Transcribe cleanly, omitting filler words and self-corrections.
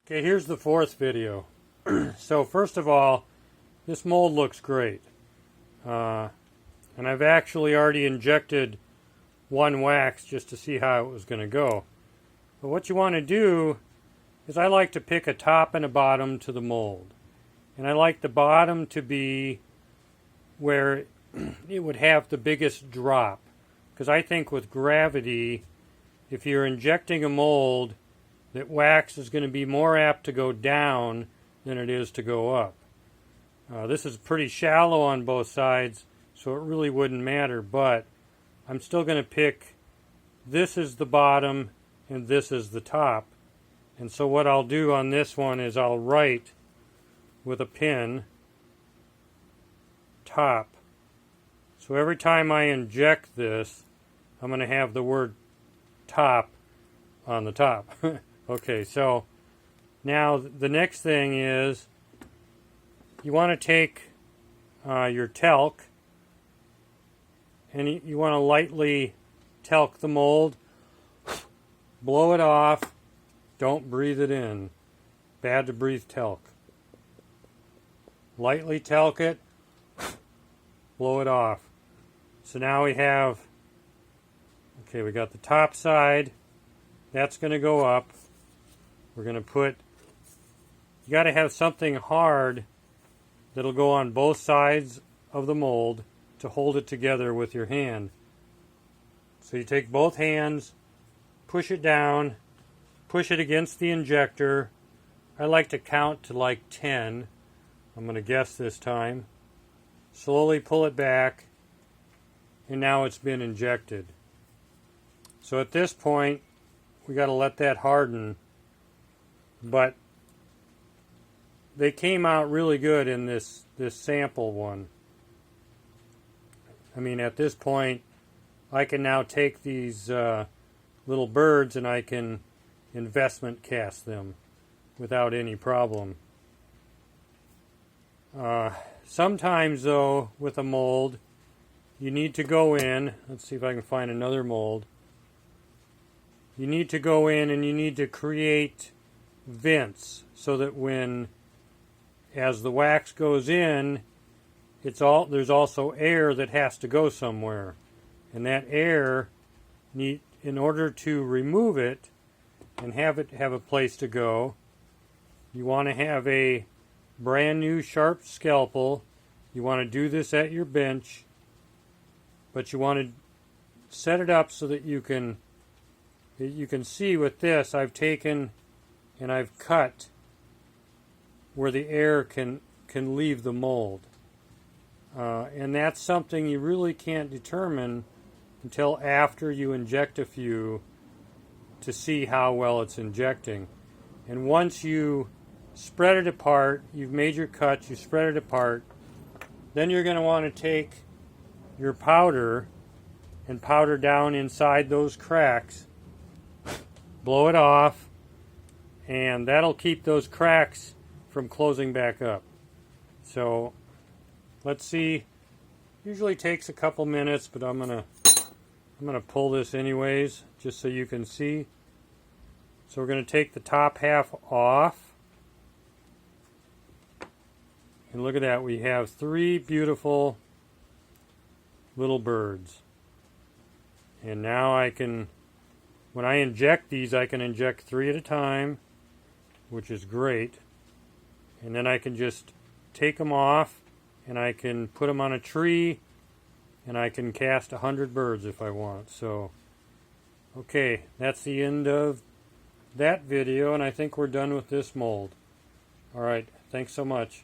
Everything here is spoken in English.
Okay, here's the fourth video. So first of all, this mold looks great. And I've actually already injected one wax just to see how it was going to go. But what you want to do is I like to pick a top and a bottom to the mold. And I like the bottom to be where it would have the biggest drop. Because I think with gravity, if you're injecting a mold, that wax is going to be more apt to go down than it is to go up. This is pretty shallow on both sides, so it really wouldn't matter, but I'm still going to pick this is the bottom and this is the top. And so what I'll do on this one is I'll write with a pen top. So every time I inject this, I'm going to have the word top on the top. Okay, so now the next thing is you want to take your talc and you want to lightly talc the mold, blow it off, don't breathe it in. Bad to breathe talc. Lightly talc it, blow it off. So now we have, okay, we got the top side, that's going to go up. We're going to put, you got to have something hard that'll go on both sides of the mold to hold it together with your hand. So you take both hands, push it down, push it against the injector. I like to count to like 10. I'm going to guess this time. Slowly pull it back, and now it's been injected. So at this point, we got to let that harden. But they came out really good in this sample one. I mean, at this point, I can now take these little birds and I can investment cast them without any problem. Sometimes, though, with a mold, you need to go in. Let's see if I can find another mold. You need to go in and you need to create vents so that as the wax goes in, there's also air that has to go somewhere. And that air, in order to remove it and have it have a place to go, you want to have a brand new sharp scalpel. You want to do this at your bench, but you want to set it up so that you can see with this, I've taken and I've cut where the air can leave the mold. And that's something you really can't determine until after you inject a few to see how well it's injecting. And once you spread it apart, you've made your cut, you spread it apart, then you're going to want to take your powder and powder down inside those cracks, blow it off, and that'll keep those cracks from closing back up. So let's see. Usually takes a couple minutes, but I'm gonna pull this anyways, just so you can see. So we're gonna take the top half off, and look at that. We have 3 beautiful little birds. And now when I inject these, I can inject 3 at a time, which is great. And then I can just take them off, and I can put them on a tree, and I can cast 100 birds if I want. So, okay, that's the end of that video, and I think we're done with this mold. All right, thanks so much.